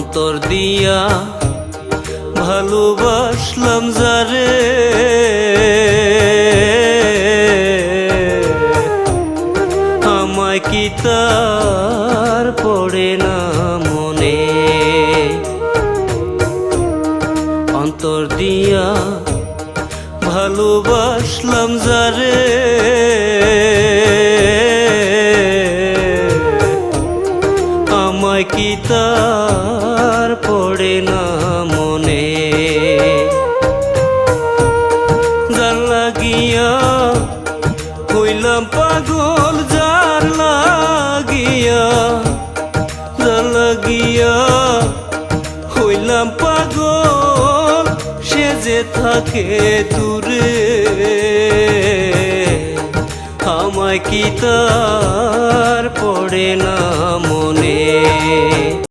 অন্তর দিয়া ভালোবাসলাম যারে, আমায় কি তার পড়ে না মনে। অন্তর দিয়া ভালোবাসলাম যারে, আমায় কি তার পড়ে না মনে। যার লাগিয়া হইলাম পাগল, যার লাগিয়া, যার লাগিয়া হইলাম পাগল, সে যে থাকে দূরে, আমায় কি তার পড়ে না মনে।